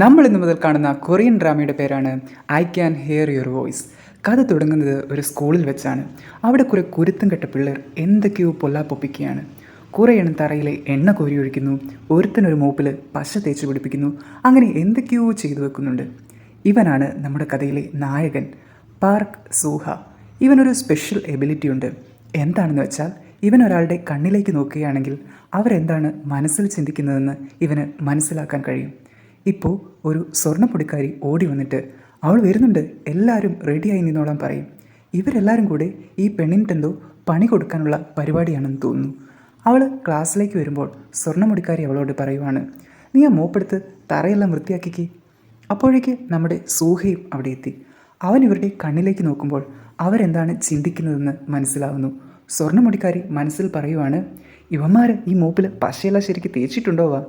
നമ്മൾ ഇന്ന് മുതൽ കാണുന്ന കൊറിയൻ ഡ്രാമയുടെ പേരാണ് I can hear your voice. കഥ തുടങ്ങുന്നത് ഒരു സ്കൂളിൽ വെച്ചാണ്. അവിടെ കുറേ കുരുത്തം കെട്ട പിള്ളേർ എന്തൊക്കെയോ പൊല്ലാപ്പൊപ്പിക്കുകയാണ്. കുറേ എണ്ണം തറയിലെ എണ്ണ കോരി ഒഴിക്കുന്നു, ഒരുത്തനൊരു മൂപ്പിൽ പശ തേച്ച് പിടിപ്പിക്കുന്നു, അങ്ങനെ എന്തൊക്കെയോ ചെയ്തു വെക്കുന്നുണ്ട്. ഇവനാണ് നമ്മുടെ കഥയിലെ നായകൻ പാർക്ക് സൂഹ. ഇവനൊരു സ്പെഷ്യൽ എബിലിറ്റി ഉണ്ട്. എന്താണെന്ന് വെച്ചാൽ ഇവൻ ഒരാളുടെ കണ്ണിലേക്ക് നോക്കുകയാണെങ്കിൽ അവരെന്താണ് മനസ്സിൽ ചിന്തിക്കുന്നതെന്ന് ഇവന് മനസ്സിലാക്കാൻ കഴിയും. ഇപ്പോൾ ഒരു സ്വർണ്ണപ്പൊടിക്കാരി ഓടി വന്നിട്ട് അവൾ വരുന്നുണ്ട്, എല്ലാവരും റെഡിയായി നിന്നോളാൻ പറയും. ഇവരെല്ലാവരും കൂടെ ഈ പെണ്ണിനെന്തോ പണി കൊടുക്കാനുള്ള പരിപാടിയാണെന്ന് തോന്നുന്നു. അവൾ ക്ലാസ്സിലേക്ക് വരുമ്പോൾ സ്വർണ്ണമുടിക്കാരി അവളോട് പറയുവാണ്, നീ ആ മോപ്പെടുത്ത് തറയെല്ലാം വൃത്തിയാക്കിക്ക്. അപ്പോഴേക്ക് നമ്മുടെ സൂഹയും അവിടെ എത്തി. അവൻ ഇവരുടെ കണ്ണിലേക്ക് നോക്കുമ്പോൾ അവരെന്താണ് ചിന്തിക്കുന്നതെന്ന് മനസ്സിലാവുന്നു. സ്വർണ്ണമുടിക്കാരി മനസ്സിൽ പറയുവാണ്, ഇവന്മാർ ഈ മൂപ്പിൽ പശയെല്ലാം ശരിക്ക് തേച്ചിട്ടുണ്ടോവാ.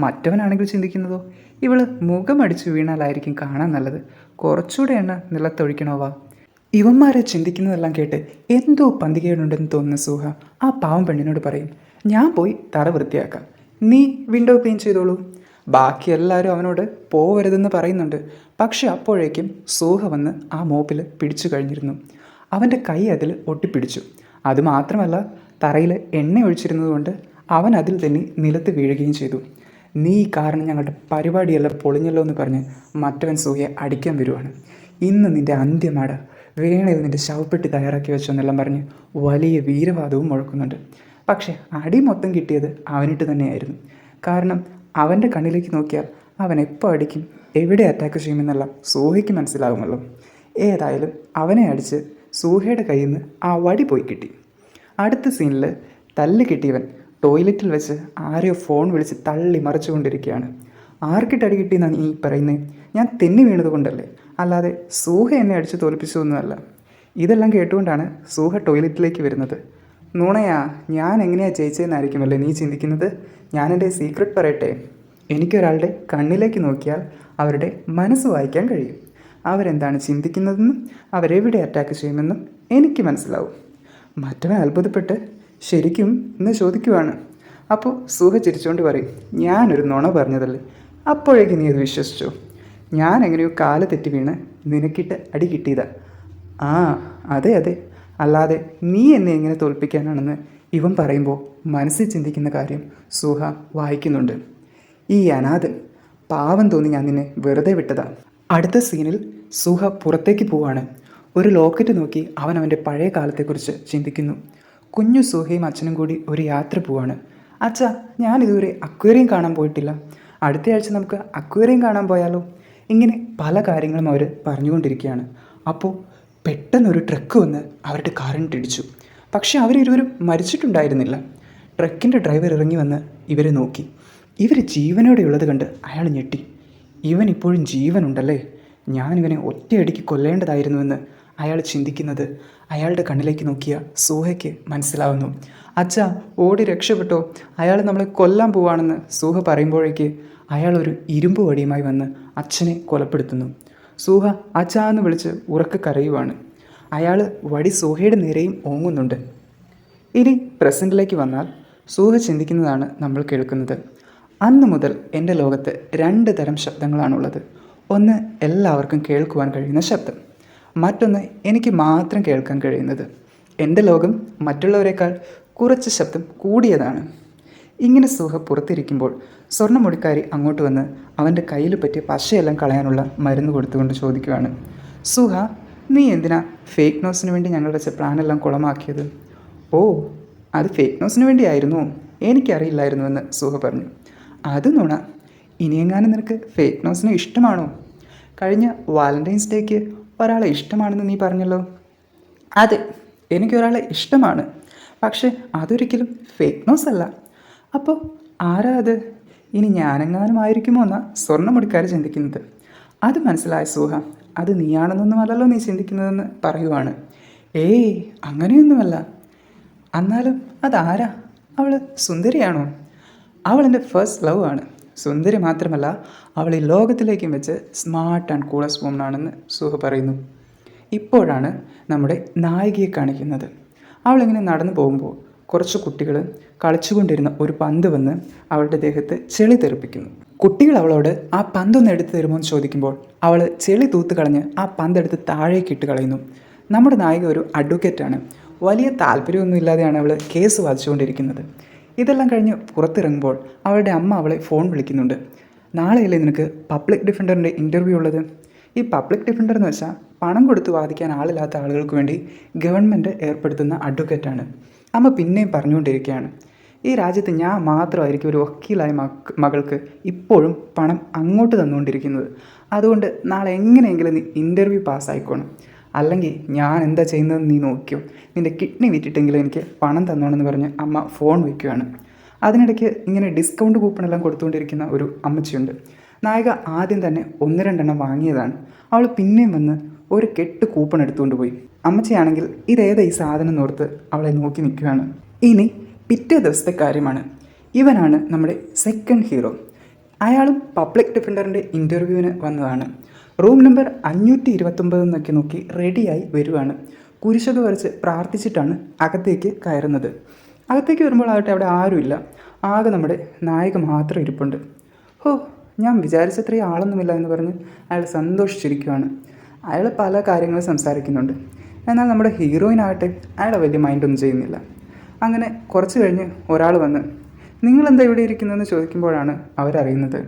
മറ്റവനാണെങ്കിൽ ചിന്തിക്കുന്നതോ, ഇവള് മുഖമടിച്ച് വീണാലായിരിക്കും കാണാൻ നല്ലത്, കുറച്ചുകൂടെ എണ്ണ നിലത്തൊഴിക്കണോവാ. ഇവന്മാരെ ചിന്തിക്കുന്നതെല്ലാം കേട്ട് എന്തോ പന്തികേടുണ്ടെന്ന് തോന്നുന്ന സൂഹ ആ പാവം പെണ്ണിനോട് പറയും, ഞാൻ പോയി തറ വൃത്തിയാക്കാം, നീ വിൻഡോ ക്ലീൻ ചെയ്തോളൂ. ബാക്കി എല്ലാവരും അവനോട് പോവരുതെന്ന് പറയുന്നുണ്ട്. പക്ഷെ അപ്പോഴേക്കും സൂഹ വന്ന് ആ മോപ്പിൽ പിടിച്ചു കഴിഞ്ഞിരുന്നു. അവൻ്റെ കൈ അതിൽ ഒട്ടിപ്പിടിച്ചു. അതുമാത്രമല്ല, തറയിൽ എണ്ണ ഒഴിച്ചിരുന്നത് കൊണ്ട് അവൻ അതിൽ തന്നെ നിലത്ത് വീഴുകയും ചെയ്തു. നീ കാരണം ഞങ്ങളുടെ പരിപാടിയെല്ലാം പൊളിഞ്ഞല്ലോ എന്ന് പറഞ്ഞ് മറ്റവൻ സൂഹയെ അടിക്കാൻ വരുവാണ്. ഇന്ന് നിൻ്റെ അന്ത്യമാട, വേണത് നിൻ്റെ ശവപ്പെട്ടി തയ്യാറാക്കി വെച്ചെന്നെല്ലാം പറഞ്ഞ് വലിയ വീരവാദവും മുഴക്കുന്നുണ്ട്. പക്ഷേ അടി മൊത്തം കിട്ടിയത് അവനിട്ട് തന്നെയായിരുന്നു. കാരണം അവൻ്റെ കണ്ണിലേക്ക് നോക്കിയാൽ അവൻ എപ്പോൾ അടിക്കും, എവിടെ അറ്റാക്ക് ചെയ്യുമെന്നെല്ലാം സൂഹയ്ക്ക് മനസ്സിലാകുമല്ലോ. ഏതായാലും അവനെ അടിച്ച് സൂഹയുടെ കയ്യിൽ നിന്ന് ആ വടി പോയി കിട്ടി. അടുത്ത സീനിൽ തല്ല് കിട്ടിയവൻ ടോയ്ലറ്റിൽ വെച്ച് ആരെയോ ഫോൺ വിളിച്ച് തള്ളി മറിച്ചുകൊണ്ടിരിക്കുകയാണ്. ആർക്കിട്ട് അടി കിട്ടിയെന്നാണ് ഈ പറയുന്നത്? ഞാൻ തെന്നി വീണത് കൊണ്ടല്ലേ, അല്ലാതെ സൂഹ എന്നെ അടിച്ച് തോൽപ്പിച്ചതൊന്നുമല്ല. ഇതെല്ലാം കേട്ടുകൊണ്ടാണ് സൂഹ ടോയ്ലറ്റിലേക്ക് വരുന്നത്. നുണയാ, ഞാൻ എങ്ങനെയാണ് ജയിച്ചതെന്നായിരിക്കുമല്ലേ നീ ചിന്തിക്കുന്നത്? ഞാനെൻ്റെ സീക്രട്ട് പറയട്ടെ. എനിക്കൊരാളുടെ കണ്ണിലേക്ക് നോക്കിയാൽ അവരുടെ മനസ്സ് വായിക്കാൻ കഴിയും. അവരെന്താണ് ചിന്തിക്കുന്നതെന്നും അവരെവിടെ അറ്റാക്ക് ചെയ്യുമെന്നും എനിക്ക് മനസ്സിലാവും. മറ്റവൻ അത്ഭുതപ്പെട്ട് ശരിക്കും എന്ന് ചോദിക്കുവാണ്. അപ്പോൾ സൂഹ ചിരിച്ചുകൊണ്ട് പറയും, ഞാനൊരു നുണ പറഞ്ഞതല്ലേ, അപ്പോഴേക്ക് നീ അത് വിശ്വസിച്ചോ? ഞാൻ എങ്ങനെയോ കാല് തെറ്റി വീണ് നിനക്കിട്ട് അടി കിട്ടിയതാ. ആ അതെ അതെ, അല്ലാതെ നീ എന്നെ എങ്ങനെ തോൽപ്പിക്കാനാണെന്ന് ഇവൻ പറയുമ്പോൾ മനസ്സിൽ ചിന്തിക്കുന്ന കാര്യം സൂഹ വായിക്കുന്നുണ്ട്. ഈ അനാഥൻ, പാവം തോന്നി ഞാൻ നിന്നെ വെറുതെ വിട്ടതാ. അടുത്ത സീനിൽ സൂഹ പുറത്തേക്ക് പോവാണ്. ഒരു ലോക്കറ്റ് നോക്കി അവൻ അവൻ്റെ പഴയ കാലത്തെക്കുറിച്ച് ചിന്തിക്കുന്നു. കുഞ്ഞു സൂഹയും അച്ഛനും കൂടി ഒരു യാത്ര പോവാണ്. അച്ഛാ, ഞാനിതുവരെ അക്വേറിയം കാണാൻ പോയിട്ടില്ല, അടുത്ത ആഴ്ച നമുക്ക് അക്വേറിയം കാണാൻ പോയാലോ? ഇങ്ങനെ പല കാര്യങ്ങളും അവർ പറഞ്ഞുകൊണ്ടിരിക്കുകയാണ്. അപ്പോൾ പെട്ടെന്നൊരു ട്രക്ക് വന്ന് അവരുടെ കാറിനിട്ടിടിച്ചു. പക്ഷെ അവരിരുവരും മരിച്ചിട്ടുണ്ടായിരുന്നില്ല. ട്രക്കിൻ്റെ ഡ്രൈവർ ഇറങ്ങി വന്ന് ഇവരെ നോക്കി. ഇവർ ജീവനോടെയുള്ളത് കണ്ട് അയാൾ ഞെട്ടി. ഇവൻ ഇപ്പോഴും ജീവനുണ്ടല്ലേ, ഞാനിവനെ ഒറ്റയടിക്ക് കൊല്ലേണ്ടതായിരുന്നുവെന്ന് അയാൾ ചിന്തിക്കുന്നത് അയാളുടെ കണ്ണിലേക്ക് നോക്കിയ സൂഹയ്ക്ക് മനസ്സിലാവുന്നു. അച്ഛാ, ഓടി രക്ഷപ്പെട്ടോ, അയാൾ നമ്മളെ കൊല്ലാൻ പോവാണെന്ന് സൂഹ പറയുമ്പോഴേക്ക് അയാൾ ഒരു ഇരുമ്പ് വടിയുമായി വന്ന് അച്ഛനെ കൊലപ്പെടുത്തുന്നു. സൂഹ അച്ഛാ എന്ന് വിളിച്ച് ഉറക്കെ കരയുവാണ്. അയാൾ വടി സൂഹയുടെ നേരെയും ഓങ്ങുന്നുണ്ട്. ഇനി പ്രസൻറ്റിലേക്ക് വന്നാൽ സൂഹ ചിന്തിക്കുന്നതാണ് നമ്മൾ കേൾക്കുന്നത്. അന്ന് മുതൽ എൻ്റെ ലോകത്ത് 2 തരം ശബ്ദങ്ങളാണുള്ളത്. ഒന്ന് എല്ലാവർക്കും കേൾക്കുവാൻ കഴിയുന്ന ശബ്ദം, മറ്റൊന്ന് എനിക്ക് മാത്രം കേൾക്കാൻ കഴിയുന്നത്. എൻ്റെ ലോകം മറ്റുള്ളവരെക്കാൾ കുറച്ച് ശബ്ദം കൂടിയതാണ്. ഇങ്ങനെ സൂഹ പുറത്തിരിക്കുമ്പോൾ സ്വർണ്ണമുടിക്കാരി അങ്ങോട്ട് വന്ന് അവൻ്റെ കയ്യിൽ പറ്റിയ പശയെല്ലാം കളയാനുള്ള മരുന്ന് കൊടുത്തുകൊണ്ട് ചോദിക്കുകയാണ്, സൂഹ, നീ എന്തിനാ ഫേക്ക് ന്യൂസിന് വേണ്ടി ഞങ്ങൾ വെച്ച പ്ലാനെല്ലാം കുളമാക്കിയത്? ഓ, അത് ഫേക്ക് ന്യൂസിന് വേണ്ടിയായിരുന്നോ? എനിക്കറിയില്ലായിരുന്നുവെന്ന് സൂഹ പറഞ്ഞു. അത് നുണ. ഇനിയെങ്ങാനും നിനക്ക് ഫേക്ക് ന്യൂസിന് ഇഷ്ടമാണോ? കഴിഞ്ഞ വാലൻറ്റൈൻസ് ഡേക്ക് ഒരാളെ ഇഷ്ടമാണെന്ന് നീ പറഞ്ഞല്ലോ. അതെ, എനിക്കൊരാളെ ഇഷ്ടമാണ്, പക്ഷെ അതൊരിക്കലും ഫേക്ക് ന്യൂസ് അല്ല. അപ്പോൾ ആരാ അത്? ഇനി ഞാനെങ്ങാനും ആയിരിക്കുമോ എന്നാണ് സ്വർണ്ണമുടിക്കാർ ചിന്തിക്കുന്നത്. അത് മനസ്സിലായ സൂഹ, അത് നീയാണെന്നൊന്നുമല്ലല്ലോ നീ ചിന്തിക്കുന്നതെന്ന് പറയുവാണ്. ഏയ്, അങ്ങനെയൊന്നുമല്ല. എന്നാലും അതാരാ? അവൾ സുന്ദരിയാണോ? അവൾ എൻ്റെ ഫസ്റ്റ് ലവ് ആണ്. സുന്ദരി മാത്രമല്ല, അവൾ ഈ ലോകത്തിലേക്കും വെച്ച് സ്മാർട്ട് ആൻഡ് കൂളസ്റ്റ് വുമൺ ആണെന്ന് സൂഹ പറയുന്നു. ഇപ്പോഴാണ് നമ്മുടെ നായികയെ കാണിക്കുന്നത്. അവളിങ്ങനെ നടന്നു പോകുമ്പോൾ കുറച്ച് കുട്ടികൾ കളിച്ചുകൊണ്ടിരുന്ന ഒരു പന്ത് വന്ന് അവളുടെ ദേഹത്ത് ചെളി തെറിപ്പിക്കുന്നു. കുട്ടികൾ അവളോട് ആ പന്തൊന്ന് എടുത്തു തരുമോ എന്ന് ചോദിക്കുമ്പോൾ അവൾ ചെളി തൂത്ത് കളഞ്ഞ് ആ പന്തെടുത്ത് താഴേക്ക് ഇട്ട് കളയുന്നു. നമ്മുടെ നായിക ഒരു അഡ്വക്കേറ്റാണ്. വലിയ താല്പര്യമൊന്നും ഇല്ലാതെയാണ് അവൾ കേസ് വാദിച്ചുകൊണ്ടിരിക്കുന്നത്. ഇതെല്ലാം കഴിഞ്ഞ് പുറത്തിറങ്ങുമ്പോൾ അവളുടെ അമ്മ അവളെ ഫോൺ വിളിക്കുന്നുണ്ട്. നാളെയല്ലേ നിനക്ക് പബ്ലിക് ഡിഫൻഡറിൻ്റെ ഇൻ്റർവ്യൂ ഉള്ളത്? ഈ പബ്ലിക് ഡിഫൻഡർ എന്ന് വെച്ചാൽ പണം കൊടുത്ത് വാദിക്കാൻ ആളില്ലാത്ത ആളുകൾക്ക് വേണ്ടി ഗവൺമെൻറ് ഏർപ്പെടുത്തുന്ന അഡ്വക്കേറ്റാണ്. അമ്മ പിന്നെയും പറഞ്ഞുകൊണ്ടിരിക്കുകയാണ്, ഈ രാജ്യത്ത് ഞാൻ മാത്രമായിരിക്കും ഒരു വക്കീലായ മകൾക്ക് ഇപ്പോഴും പണം അങ്ങോട്ട് തന്നുകൊണ്ടിരിക്കുന്നത്. അതുകൊണ്ട് നാളെ എങ്ങനെയെങ്കിലും നീ ഇൻ്റർവ്യൂ പാസ്സായിക്കോണം, അല്ലെങ്കിൽ ഞാൻ എന്താ ചെയ്യുന്നതെന്ന് നീ നോക്കിയോ, നിൻ്റെ കിഡ്നി വിറ്റിട്ടെങ്കിലും എനിക്ക് പണം തന്നോണമെന്ന് പറഞ്ഞ് അമ്മ ഫോൺ വയ്ക്കുകയാണ്. അതിനിടയ്ക്ക് ഇങ്ങനെ ഡിസ്കൗണ്ട് കൂപ്പണെല്ലാം കൊടുത്തുകൊണ്ടിരിക്കുന്ന ഒരു അമ്മച്ചിയുണ്ട്. നായിക ആദ്യം തന്നെ 1-2 വാങ്ങിയതാണ്. അവൾ പിന്നെയും വന്ന് ഒരു കെട്ട് കൂപ്പൺ എടുത്തുകൊണ്ട് പോയി. അമ്മച്ചിയാണെങ്കിൽ ഇതേതാ ഈ സാധനം ഓർത്ത് അവളെ നോക്കി നിൽക്കുകയാണ്. ഇനി പിറ്റേ ദിവസത്തെ കാര്യമാണ്. ഇവനാണ് നമ്മുടെ സെക്കൻഡ് ഹീറോ. അയാളും പബ്ലിക് ഡിഫൻഡറിൻ്റെ ഇൻ്റർവ്യൂവിന് വന്നതാണ്. റൂം നമ്പർ 529 എന്നൊക്കെ നോക്കി റെഡിയായി വരുവാണ്. കുരിശൊക്കെ വരച്ച് പ്രാർത്ഥിച്ചിട്ടാണ് അകത്തേക്ക് കയറുന്നത്. അകത്തേക്ക് വരുമ്പോൾ ആകട്ടെ അവിടെ ആരുമില്ല. ആകെ നമ്മുടെ നായിക മാത്രം ഇരിപ്പുണ്ട്. ഞാൻ വിചാരിച്ചത്രയും ആളൊന്നുമില്ല എന്ന് പറഞ്ഞ് അയാൾ സന്തോഷിച്ചിരിക്കുകയാണ്. അയാൾ പല കാര്യങ്ങളും സംസാരിക്കുന്നുണ്ട്. എന്നാൽ നമ്മുടെ ഹീറോയിനാകട്ടെ അയാളെ വലിയ മൈൻഡൊന്നും ചെയ്യുന്നില്ല. അങ്ങനെ കുറച്ച് കഴിഞ്ഞ് ഒരാൾ വന്ന് നിങ്ങളെന്താ ഇവിടെ ഇരിക്കുന്നതെന്ന് ചോദിക്കുമ്പോഴാണ് അവരറിയുന്നത്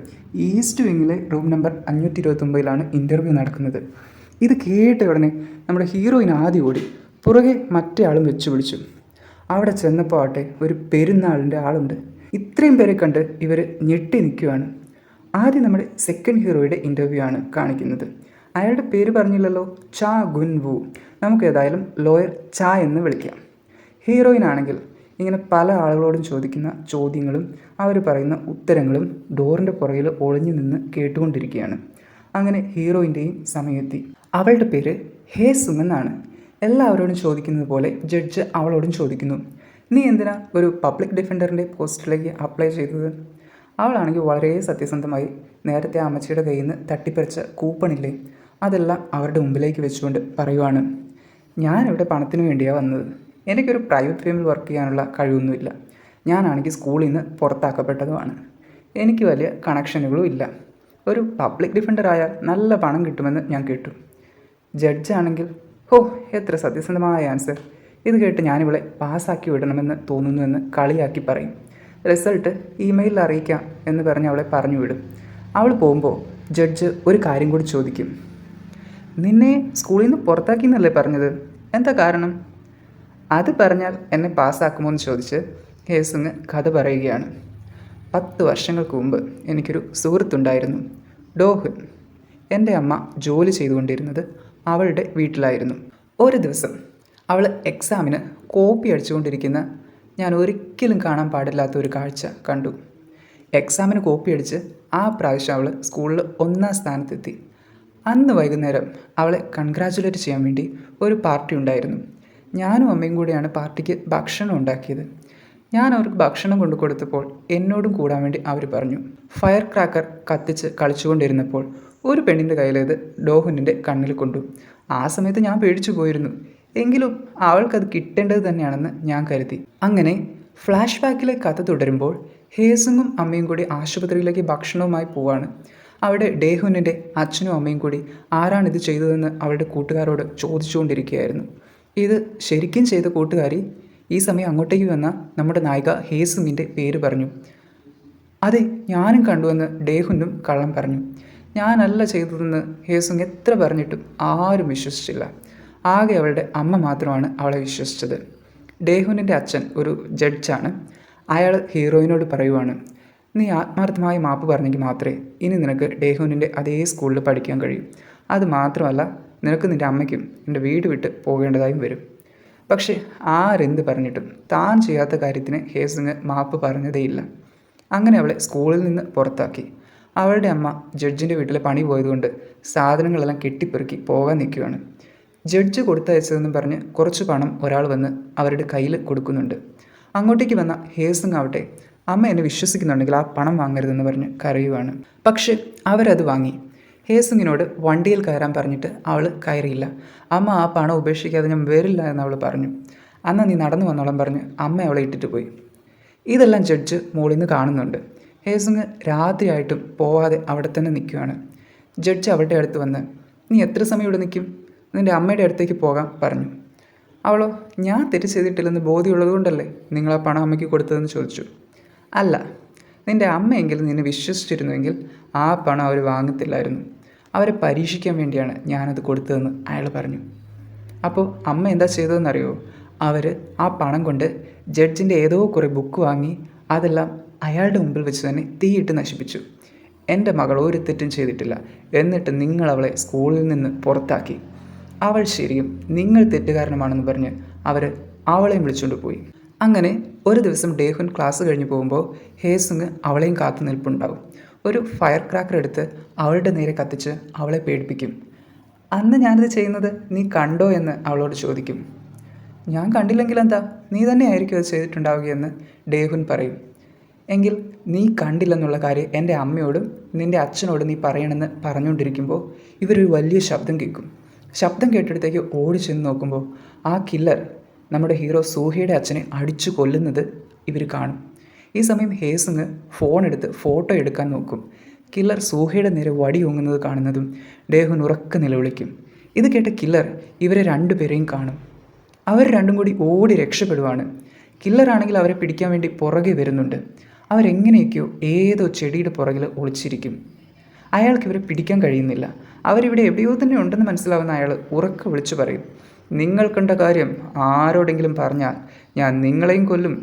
ഈസ്റ്റ് വിങ്ങിലെ റൂം നമ്പർ 529 ഇൻ്റർവ്യൂ നടക്കുന്നത്. ഇത് കേട്ട ഉടനെ നമ്മുടെ ഹീറോയിൻ ആദ്യം ഓടി, പുറകെ മറ്റേ ആളും വെച്ചു പിടിച്ചു. അവിടെ ചെന്നപ്പോൾ ആട്ടെ ഒരു പെരുന്നാളിൻ്റെ ആളുണ്ട്. ഇത്രയും പേരെ കണ്ട് ഇവർ ഞെട്ടി നിൽക്കുകയാണ്. ആദ്യം നമ്മുടെ സെക്കൻഡ് ഹീറോയുടെ ഇൻ്റർവ്യൂ ആണ് കാണിക്കുന്നത്. അയാളുടെ പേര് പറഞ്ഞില്ലല്ലോ, ചാ ഗുൻ വു. നമുക്ക് ഏതായാലും ലോയർ ചാ എന്ന് വിളിക്കാം. ഹീറോയിൻ ആണെങ്കിൽ ഇങ്ങനെ പല ആളുകളോടും ചോദിക്കുന്ന ചോദ്യങ്ങളും അവർ പറയുന്ന ഉത്തരങ്ങളും ഡോറിൻ്റെ പുറകിൽ ഒളിഞ്ഞു നിന്ന് കേട്ടുകൊണ്ടിരിക്കുകയാണ്. അങ്ങനെ ഹീറോയിൻ്റെയും സമയമെത്തി. അവളുടെ പേര് ഹേ സുങ് എന്നാണ്. എല്ലാവരോടും ചോദിക്കുന്നത് പോലെ ജഡ്ജ് അവളോടും ചോദിക്കുന്നു, നീ എന്തിനാ ഒരു പബ്ലിക് ഡിഫൻഡറിൻ്റെ പോസ്റ്റിലേക്ക് അപ്ലൈ ചെയ്തത്? അവളാണെങ്കിൽ വളരെ സത്യസന്ധമായി നേരത്തെ അമ്മച്ചിയുടെ കയ്യിൽ നിന്ന് തട്ടിപ്പറിച്ച കൂപ്പണില്ലേ അതെല്ലാം അവരുടെ മുമ്പിലേക്ക് വെച്ചുകൊണ്ട് പറയുവാണ്, ഞാനിവിടെ പണത്തിന് വേണ്ടിയാണ് വന്നത്. എനിക്കൊരു പ്രൈവറ്റ് ഫേമിൽ വർക്ക് ചെയ്യാനുള്ള കഴിവൊന്നുമില്ല. ഞാനാണെങ്കിൽ സ്കൂളിൽ നിന്ന് പുറത്താക്കപ്പെട്ടതുമാണ്. എനിക്ക് വലിയ കണക്ഷനുകളും ഇല്ല. ഒരു പബ്ലിക് ഡിഫൻഡർ ആയാൽ നല്ല പണം കിട്ടുമെന്ന് ഞാൻ കേട്ടു. ജഡ്ജാണെങ്കിൽ എത്ര സത്യസന്ധമായ ആൻസർ, ഇത് കേട്ട് ഞാനിവളെ പാസ്സാക്കി വിടണമെന്ന് തോന്നുന്നുവെന്ന് കളിയാക്കി പറയും. റിസൾട്ട് ഇമെയിലിൽ അറിയിക്കാം എന്ന് പറഞ്ഞ് അവളെ പറഞ്ഞു വിടും. അവൾ പോകുമ്പോൾ ജഡ്ജ് ഒരു കാര്യം കൂടി ചോദിക്കും, നിന്നെ സ്കൂളിൽ നിന്ന് പുറത്താക്കി എന്നല്ലേ പറഞ്ഞത്, എന്താ കാരണം? അത് പറഞ്ഞാൽ എന്നെ പാസ്സാക്കുമോ എന്ന് ചോദിച്ച് ഹേസുങ് കഥ പറയുകയാണ്. 10 വർഷങ്ങൾക്ക് മുമ്പ് എനിക്കൊരു സുഹൃത്തുണ്ടായിരുന്നു, ഡോഹുൻ. എൻ്റെ അമ്മ ജോലി ചെയ്തുകൊണ്ടിരുന്നത് അവളുടെ വീട്ടിലായിരുന്നു. ഒരു ദിവസം അവൾ എക്സാമിന് കോപ്പി അടിച്ചുകൊണ്ടിരിക്കുന്ന ഞാൻ ഒരിക്കലും കാണാൻ പാടില്ലാത്ത ഒരു കാഴ്ച കണ്ടു. എക്സാമിന് കോപ്പി അടിച്ച് ആ പ്രാവശ്യം അവൾ സ്കൂളിൽ 1ാം സ്ഥാനത്തെത്തി. അന്ന് വൈകുന്നേരം അവളെ കൺഗ്രാജുലേറ്റ് ചെയ്യാൻ വേണ്ടി ഒരു പാർട്ടി ഉണ്ടായിരുന്നു. ഞാനും അമ്മയും കൂടിയാണ് പാർട്ടിക്ക് ഭക്ഷണം ഉണ്ടാക്കിയത്. ഞാൻ അവർക്ക് ഭക്ഷണം കൊണ്ടു കൊടുത്തപ്പോൾ എന്നോടും കൂടാൻ വേണ്ടി അവർ പറഞ്ഞു. ഫയർ ക്രാക്കർ കത്തിച്ച് കളിച്ചുകൊണ്ടിരുന്നപ്പോൾ ഒരു പെണ്ണിൻ്റെ കയ്യിലേത് ഡോഹുനിൻ്റെ കണ്ണിൽ കൊണ്ടു. ആ സമയത്ത് ഞാൻ പേടിച്ചു പോയിരുന്നു. എങ്കിലും അവൾക്കത് കിട്ടേണ്ടത് തന്നെയാണെന്ന് ഞാൻ കരുതി. അങ്ങനെ ഫ്ലാഷ് ബാക്കിലെ കഥ തുടരുമ്പോൾ ഹേസുങ്ങും അമ്മയും കൂടി ആശുപത്രിയിലേക്ക് ഭക്ഷണവുമായി പോവാണ്. അവിടെ ഡേഹുനിൻ്റെ അച്ഛനും അമ്മയും കൂടി ആരാണിത് ചെയ്തതെന്ന് അവളുടെ കൂട്ടുകാരോട് ചോദിച്ചുകൊണ്ടിരിക്കുകയായിരുന്നു. ഇത് ശരിക്കും ചെയ്ത കൂട്ടുകാരി ഈ സമയം അങ്ങോട്ടേക്ക് വന്ന നമ്മുടെ നായിക ഹേസുങ്ങിൻ്റെ പേര് പറഞ്ഞു. അതെ, ഞാനും കണ്ടുവെന്ന് ഡേഹുനും കള്ളം പറഞ്ഞു. ഞാനല്ല ചെയ്തതെന്ന് ഹേസുങ് എത്ര പറഞ്ഞിട്ടും ആരും വിശ്വസിച്ചില്ല. ആകെ അവളുടെ അമ്മ മാത്രമാണ് അവളെ വിശ്വസിച്ചത്. ഡേഹുനിൻ്റെ അച്ഛൻ ഒരു ജഡ്ജാണ്. അയാൾ ഹീറോയിനോട് പറയുവാണ്, നീ ആത്മാർത്ഥമായി മാപ്പ് പറഞ്ഞെങ്കിൽ മാത്രമേ ഇനി നിനക്ക് ഡേഹുനിൻ്റെ അതേ സ്കൂളിൽ പഠിക്കാൻ കഴിയും. അത് മാത്രമല്ല, നിനക്ക് നിൻ്റെ അമ്മയ്ക്കും നിൻ്റെ വീട് വിട്ട് പോകേണ്ടതായും വരും. പക്ഷേ ആരെന്ത് പറഞ്ഞിട്ടും താൻ ചെയ്യാത്ത കാര്യത്തിന് ഹേസുങ് മാപ്പ് പറഞ്ഞതേയില്ല. അങ്ങനെ അവളെ സ്കൂളിൽ നിന്ന് പുറത്താക്കി. അവളുടെ അമ്മ ജഡ്ജിൻ്റെ വീട്ടിലെ പണി പോയതുകൊണ്ട് സാധനങ്ങളെല്ലാം കെട്ടിപ്പെറുക്കി പോകാൻ നിൽക്കുകയാണ്. ജഡ്ജ് കൊടുത്തയച്ചതെന്ന് പറഞ്ഞ് കുറച്ച് പണം ഒരാൾ വന്ന് അവരുടെ കയ്യിൽ കൊടുക്കുന്നുണ്ട്. അങ്ങോട്ടേക്ക് വന്ന ഹേസുങ് ആവട്ടെ അമ്മ എന്നെ വിശ്വസിക്കുന്നുണ്ടെങ്കിൽ ആ പണം വാങ്ങരുതെന്ന് പറഞ്ഞ് കരയുവാണ്. പക്ഷേ അവരത് വാങ്ങി. ഹേസുങ്ങിനോട് വണ്ടിയിൽ കയറാൻ പറഞ്ഞിട്ട് അവൾ കയറിയില്ല. അമ്മ ആ പണം ഉപേക്ഷിക്കാതെ ഞാൻ വരില്ല എന്ന് അവൾ പറഞ്ഞു. അന്ന് നീ നടന്നു വന്നോളം പറഞ്ഞ് അമ്മ അവളെ ഇട്ടിട്ട് പോയി. ഇതെല്ലാം ജഡ്ജ് മുകളിൽ നിന്ന് കാണുന്നുണ്ട്. ഹേസുങ് രാത്രിയായിട്ടും പോവാതെ അവിടെ തന്നെ നിൽക്കുകയാണ്. ജഡ്ജ് അവളുടെ അടുത്ത് വന്ന്, നീ എത്ര സമയം ഇവിടെ നിൽക്കും? നിൻ്റെ അമ്മയുടെ അടുത്തേക്ക് പോകാൻ പറഞ്ഞു. അവളോ, ഞാൻ തെറ്റ് ചെയ്തിട്ടില്ലെന്ന് ബോധ്യമുള്ളത് കൊണ്ടല്ലേ നിങ്ങൾ ആ പണം അമ്മയ്ക്ക് കൊടുത്തതെന്ന് ചോദിച്ചു. അല്ല, നിൻ്റെ അമ്മയെങ്കിലും നിന്നെ വിശ്വസിച്ചിരുന്നുവെങ്കിൽ ആ പണം അവർ വാങ്ങത്തില്ലായിരുന്നു. അവരെ പരീക്ഷിക്കാൻ വേണ്ടിയാണ് ഞാനത് കൊടുത്തതെന്ന് അയാൾ പറഞ്ഞു. അപ്പോൾ അമ്മ എന്താ ചെയ്തതെന്നറിയോ? അവർ ആ പണം കൊണ്ട് ജഡ്ജിൻ്റെ ഏതോ കുറേ ബുക്ക് വാങ്ങി അതെല്ലാം അയാളുടെ മുമ്പിൽ വെച്ച് തന്നെ തീയിട്ട് നശിപ്പിച്ചു. എൻ്റെ മകൾ ഒരു തെറ്റും ചെയ്തിട്ടില്ല, എന്നിട്ട് നിങ്ങൾ അവളെ സ്കൂളിൽ നിന്ന് പുറത്താക്കി. അവൾ ശരിയും നിങ്ങൾ തെറ്റുകാരനുമാണെന്ന് പറഞ്ഞ് അവർ അവളെയും വിളിച്ചുകൊണ്ട് പോയി. അങ്ങനെ ഒരു ദിവസം ഡേഹുൻ ക്ലാസ് കഴിഞ്ഞ് പോകുമ്പോൾ ഹേസുങ് അവളെയും കാത്തു നിൽപ്പുണ്ടാവും. ഒരു ഫയർ ക്രാക്കർ എടുത്ത് അവളുടെ നേരെ കത്തിച്ച് അവളെ പേടിപ്പിക്കും. അന്ന് ഞാനിത് ചെയ്യുന്നത് നീ കണ്ടോ എന്ന് അവളോട് ചോദിക്കും. ഞാൻ കണ്ടില്ലെങ്കിൽ എന്താ, നീ തന്നെയായിരിക്കും അത് ചെയ്തിട്ടുണ്ടാവുകയെന്ന് ഡേഹുൻ പറയും. എങ്കിൽ നീ കണ്ടില്ലെന്നുള്ള കാര്യം എൻ്റെ അമ്മയോടും നിൻ്റെ അച്ഛനോടും നീ പറയണമെന്ന് പറഞ്ഞുകൊണ്ടിരിക്കുമ്പോൾ ഇവരൊരു വലിയ ശബ്ദം കേൾക്കും. ശബ്ദം കേട്ടിടത്തേക്ക് ഓടി ചെന്ന് നോക്കുമ്പോൾ ആ കില്ലർ നമ്മുടെ ഹീറോ സൂഹയുടെ അച്ഛനെ അടിച്ചു കൊല്ലുന്നത് ഇവർ കാണും. ഈ സമയം ഹേസുങ് ഫോൺ എടുത്ത് ഫോട്ടോ എടുക്കാൻ നോക്കും. കില്ലർ സൂഹയുടെ നേരെ വടി ഓങ്ങുന്നത് കാണുന്നതും ഡേഹുൻ ഉറക്കെ നിലവിളിക്കും. ഇത് കേട്ട കില്ലർ ഇവരെ രണ്ടുപേരെയും കാണും. അവർ രണ്ടും കൂടി ഓടി രക്ഷപ്പെടുവാണ്. കില്ലറാണെങ്കിൽ അവരെ പിടിക്കാൻ വേണ്ടി പുറകെ വരുന്നുണ്ട്. അവരെങ്ങനെയൊക്കെയോ ഏതോ ചെടിയുടെ പുറകിൽ ഒളിച്ചിരിക്കും. അയാൾക്ക് ഇവരെ പിടിക്കാൻ കഴിയുന്നില്ല. അവരിവിടെ എവിടെയോ തന്നെ ഉണ്ടെന്ന് മനസ്സിലാവുന്ന അയാൾ ഉറക്കെ വിളിച്ചു പറയും, നിങ്ങൾ കണ്ട കാര്യം ആരോടെങ്കിലും പറഞ്ഞാൽ ഞാൻ നിങ്ങളെയും കൊല്ലും.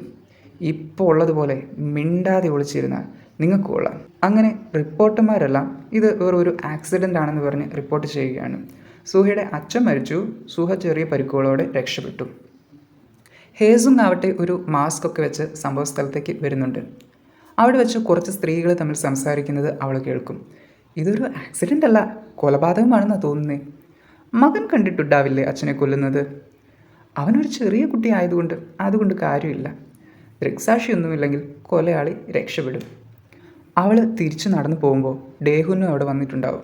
ഇപ്പോൾ ഉള്ളതുപോലെ മിണ്ടാതെ ഒളിച്ചിരുന്നാൽ നിങ്ങൾക്ക് കൊള്ളാം. അങ്ങനെ റിപ്പോർട്ടർമാരെല്ലാം ഇത് ഒരു ആക്സിഡൻ്റ് ആണെന്ന് പറഞ്ഞ് റിപ്പോർട്ട് ചെയ്യുകയാണ്. സൂഹയുടെ അച്ഛൻ മരിച്ചു. സൂഹ ചെറിയ പരിക്കുകളോടെ രക്ഷപ്പെട്ടു. ഹേസുങ് ആവട്ടെ ഒരു മാസ്ക് ഒക്കെ വെച്ച് സംഭവ സ്ഥലത്തേക്ക് വരുന്നുണ്ട്. അവിടെ വെച്ച് കുറച്ച് സ്ത്രീകൾ തമ്മിൽ സംസാരിക്കുന്നത് അവൾ കേൾക്കും. ഇതൊരു ആക്സിഡൻ്റ് അല്ല, കൊലപാതകമാണെന്നാണ് തോന്നുന്നത്. മകൻ കണ്ടിട്ടുണ്ടാവില്ലേ അച്ഛനെ കൊല്ലുന്നത്? അവനൊരു ചെറിയ കുട്ടി അതുകൊണ്ട് കാര്യമില്ല. ദൃക്സാക്ഷിയൊന്നുമില്ലെങ്കിൽ കൊലയാളി രക്ഷപ്പെടും. അവൾ തിരിച്ചു നടന്നു പോകുമ്പോൾ ഡേഹുനും അവിടെ വന്നിട്ടുണ്ടാവും.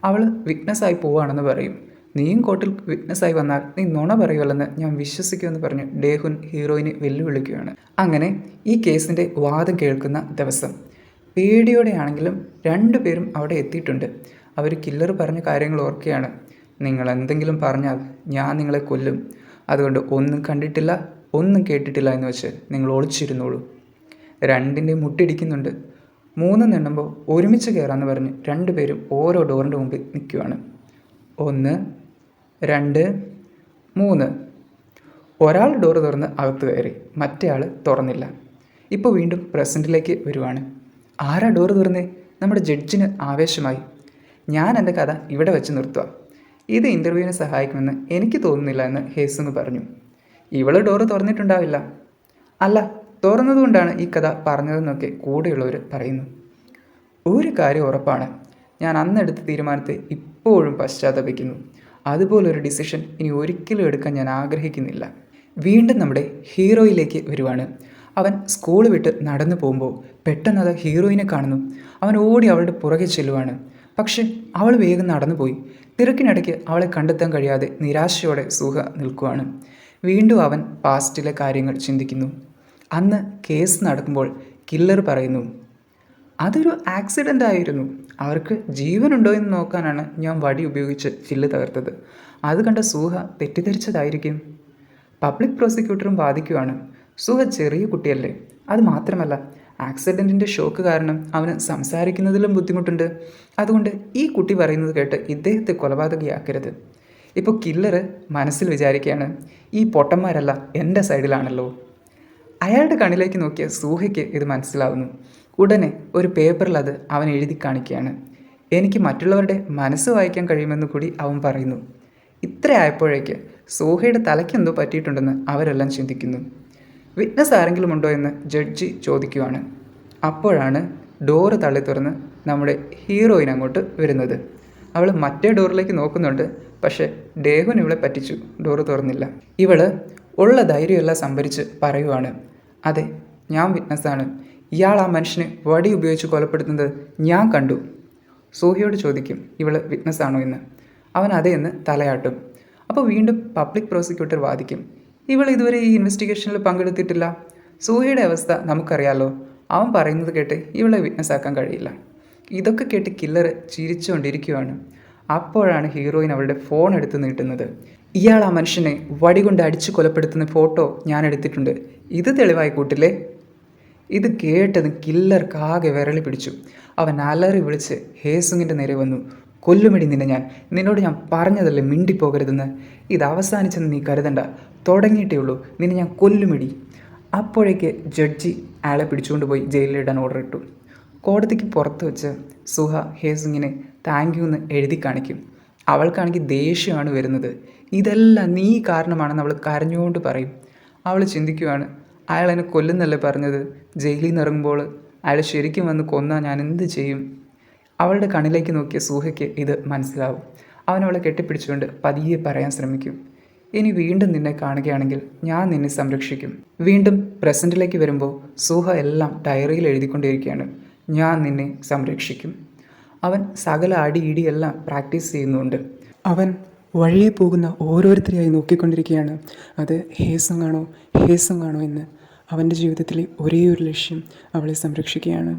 അവൾ വിറ്റ്നസ്സായി പോവുകയാണെന്ന് പറയും. നീയും കോർട്ടിൽ വിറ്റ്നസ്സായി വന്നാൽ നീ നുണ പറയുമല്ലെന്ന് ഞാൻ വിശ്വസിക്കുമെന്ന് പറഞ്ഞ് ഡേഹുൻ ഹീറോയിനെ വെല്ലുവിളിക്കുകയാണ്. അങ്ങനെ ഈ കേസിൻ്റെ വാദം കേൾക്കുന്ന ദിവസം പേടിയോടെയാണെങ്കിലും രണ്ടുപേരും അവിടെ എത്തിയിട്ടുണ്ട്. അവർ കില്ലർ പറഞ്ഞ കാര്യങ്ങൾ ഓർക്കുകയാണ്. നിങ്ങൾ എന്തെങ്കിലും പറഞ്ഞാൽ ഞാൻ നിങ്ങളെ കൊല്ലും. അതുകൊണ്ട് ഒന്നും കണ്ടിട്ടില്ല, ഒന്നും കേട്ടിട്ടില്ല എന്ന് വെച്ച് നിങ്ങൾ ഒളിച്ചിരുന്നോളൂ. രണ്ടിൻ്റെ മുട്ടിടിക്കുന്നുണ്ട്. 3 എണ്ണുമ്പോൾ ഒരുമിച്ച് കയറാമെന്ന് പറഞ്ഞ് രണ്ടുപേരും ഓരോ ഡോറിൻ്റെ മുമ്പിൽ നിൽക്കുകയാണ്. 1, 2, 3. ഒരാൾ ഡോറ് തുറന്ന് അകത്ത് കയറി, മറ്റേ ആൾ തുറന്നില്ല. ഇപ്പോൾ വീണ്ടും പ്രസൻറ്റിലേക്ക് വരുവാണ്. ആരാ ഡോറ് തുറന്നേ? നമ്മുടെ ജഡ്ജിന് ആവേശമായി. ഞാൻ എൻ്റെ കഥ ഇവിടെ വെച്ച് നിർത്തുക. ഇത് ഇൻ്റർവ്യൂവിന് സഹായിക്കുമെന്ന് എനിക്ക് തോന്നുന്നില്ല എന്ന് ഹേസുങ് പറഞ്ഞു. ഇവൾ ഡോറ് തുറന്നിട്ടുണ്ടാവില്ല. അല്ല, തുറന്നതുകൊണ്ടാണ് ഈ കഥ പറഞ്ഞതെന്നൊക്കെ കൂടെയുള്ളവർ പറയുന്നു. ഒരു കാര്യം ഉറപ്പാണ്, ഞാൻ അന്നെടുത്ത തീരുമാനത്തെ ഇപ്പോഴും പശ്ചാത്തപിക്കുന്നു. അതുപോലൊരു ഡിസിഷൻ ഇനി ഒരിക്കലും എടുക്കാൻ ഞാൻ ആഗ്രഹിക്കുന്നില്ല. വീണ്ടും നമ്മുടെ ഹീറോയിലേക്ക് വരുവാണ്. അവൻ സ്കൂൾ വിട്ട് നടന്നു പോകുമ്പോൾ പെട്ടെന്ന് അത് ഹീറോയിനെ കാണുന്നു. അവൻ ഓടി അവളുടെ പുറകെ ചെല്ലുവാണ്. പക്ഷെ അവൾ വേഗം നടന്നുപോയി. തിരക്കിനിടയ്ക്ക് അവളെ കണ്ടെത്താൻ കഴിയാതെ നിരാശയോടെ സൂഹ നിൽക്കുവാണ്. വീണ്ടും അവൻ പാസ്റ്റിലെ കാര്യങ്ങൾ ചിന്തിക്കുന്നു. അന്ന് കേസ് നടക്കുമ്പോൾ കില്ലർ പറയുന്നു, അതൊരു ആക്സിഡൻ്റ് ആയിരുന്നു. അവർക്ക് ജീവനുണ്ടോ എന്ന് നോക്കാനാണ് ഞാൻ വടി ഉപയോഗിച്ച് ചില്ല് തകർത്തത്. അത് കണ്ട സൂഹ തെറ്റിദ്ധരിച്ചതായിരിക്കും. പബ്ലിക് പ്രോസിക്യൂട്ടറും വാദിക്കുവാണ്, സൂഹ ചെറിയ കുട്ടിയല്ലേ, അത് മാത്രമല്ല ആക്സിഡൻറ്റിൻ്റെ ഷോക്ക് കാരണം അവന് സംസാരിക്കുന്നതിലും ബുദ്ധിമുട്ടുണ്ട്. അതുകൊണ്ട് ഈ കുട്ടി പറയുന്നത് കേട്ട് ഇദ്ദേഹത്തെ കൊലപാതകയാക്കരുത്. ഇപ്പോൾ കില്ലർ മനസ്സിൽ വിചാരിക്കുകയാണ്, ഈ പൊട്ടന്മാരല്ല എൻ്റെ സൈഡിലാണല്ലോ. അയാളുടെ കണ്ണിലേക്ക് നോക്കിയ സൂഹയ്ക്ക് ഇത് മനസ്സിലാവുന്നു. ഉടനെ ഒരു പേപ്പറിൽ അത് അവൻ എഴുതി കാണിക്കുകയാണ്. എനിക്ക് മറ്റുള്ളവരുടെ മനസ്സ് വായിക്കാൻ കഴിയുമെന്ന് കൂടി അവൻ പറയുന്നു. ഇത്ര ആയപ്പോഴേക്ക് സൂഹയുടെ തലയ്ക്കെന്തോ പറ്റിയിട്ടുണ്ടെന്ന് അവരെല്ലാം ചിന്തിക്കുന്നു. വിറ്റ്നസ് ആരെങ്കിലും ഉണ്ടോ എന്ന് ജഡ്ജി ചോദിക്കുവാണ്. അപ്പോഴാണ് ഡോറ് തള്ളി തുറന്ന് നമ്മുടെ ഹീറോയിൻ അങ്ങോട്ട് വരുന്നത്. അവൾ മറ്റേ ഡോറിലേക്ക് നോക്കുന്നുണ്ട്. പക്ഷേ ഡേഹുൻ ഇവളെ പറ്റിച്ചു, ഡോറ് തുറന്നില്ല. ഇവൾ ഉള്ള ധൈര്യമെല്ലാം സംഭരിച്ച് പറയുവാണ്, അതെ ഞാൻ വിറ്റ്നസ്സാണ്. ഇയാൾ ആ മനുഷ്യനെ വടി ഉപയോഗിച്ച് കൊലപ്പെടുത്തുന്നത് ഞാൻ കണ്ടു. സൂഹയോട് ചോദിക്കും ഇവൾ വിറ്റ്നസ്സാണോ എന്ന്. അവൻ അതെ എന്ന് തലയാട്ടും. അപ്പോൾ വീണ്ടും പബ്ലിക് പ്രോസിക്യൂട്ടർ വാദിക്കും, ഇവൾ ഇതുവരെ ഈ ഇൻവെസ്റ്റിഗേഷനിൽ പങ്കെടുത്തിട്ടില്ല. സൂഹയുടെ അവസ്ഥ നമുക്കറിയാലോ. അവൻ പറയുന്നത് കേട്ട് ഇവളെ വിറ്റ്നസ് ആക്കാൻ കഴിയില്ല. ഇതൊക്കെ കേട്ട് കില്ലർ ചിരിച്ചുകൊണ്ടിരിക്കുകയാണ്. അപ്പോഴാണ് ഹീറോയിൻ അവളുടെ ഫോൺ എടുത്ത് നീട്ടുന്നത്. ഇയാൾ ആ മനുഷ്യനെ വടികൊണ്ട് അടിച്ചു കൊലപ്പെടുത്തുന്ന ഫോട്ടോ ഞാൻ എടുത്തിട്ടുണ്ട്, ഇത് തെളിവായി കൂട്ടില്ലേ? ഇത് കേട്ടത് കില്ലർക്കാകെ വിരളി പിടിച്ചു. അവൻ അലറി വിളിച്ച് ഹേസുങ്ങിൻ്റെ നേരെ വന്നു. കൊല്ലുമിടി നിന്നെ നിന്നോട് ഞാൻ പറഞ്ഞതല്ലേ മിണ്ടിപ്പോകരുതെന്ന്. ഇത് അവസാനിച്ചെന്ന് നീ കരുതണ്ട, തുടങ്ങിയിട്ടേ ഉള്ളൂ, നിന്നെ ഞാൻ കൊല്ലുമിടി. അപ്പോഴേക്ക് ജഡ്ജി അയാളെ പിടിച്ചുകൊണ്ട് പോയി ജയിലിലിടാൻ ഓർഡർ ഇട്ടു. കോടതിക്ക് പുറത്ത് വെച്ച് സുഹ ഹേസുങ്ങിനെ താങ്ക് യു എന്ന് എഴുതി കാണിക്കും. അവൾക്കാണെങ്കിൽ ദേഷ്യമാണ് വരുന്നത്. ഇതെല്ലാം നീ കാരണമാണെന്ന് അവൾ കരഞ്ഞുകൊണ്ട് പറയും. അവൾ ചിന്തിക്കുവാണ്, അയാൾ എന്നെ കൊല്ലുന്നല്ലേ പറഞ്ഞത്, ജയിലിൽ നിന്ന് ഇറങ്ങുമ്പോൾ അയാൾ ശരിക്കും വന്ന് കൊന്നാൽ ഞാൻ എന്ത് ചെയ്യും? അവളുടെ കണ്ണിലേക്ക് നോക്കിയ സൂഹയ്ക്ക് ഇത് മനസ്സിലാവും. അവനവളെ കെട്ടിപ്പിടിച്ചുകൊണ്ട് പതിയെ പറയാൻ ശ്രമിക്കും, ഇനി വീണ്ടും നിന്നെ കാണുകയാണെങ്കിൽ ഞാൻ നിന്നെ സംരക്ഷിക്കും. വീണ്ടും പ്രസൻറ്റിലേക്ക് വരുമ്പോൾ സൂഹ എല്ലാം ഡയറിയിൽ എഴുതിക്കൊണ്ടിരിക്കുകയാണ്, ഞാൻ നിന്നെ സംരക്ഷിക്കും. അവൻ സകല അടി ഇടിയെല്ലാം പ്രാക്ടീസ് ചെയ്യുന്നുണ്ട്. അവൻ വഴിയെ പോകുന്ന ഓരോരുത്തരെയായി നോക്കിക്കൊണ്ടിരിക്കുകയാണ്. അത് ഹേസങ്ങാണോ എന്ന്. അവൻ്റെ ജീവിതത്തിലെ ഒരേ ഒരു ലക്ഷ്യം അവളെ സംരക്ഷിക്കുകയാണ്.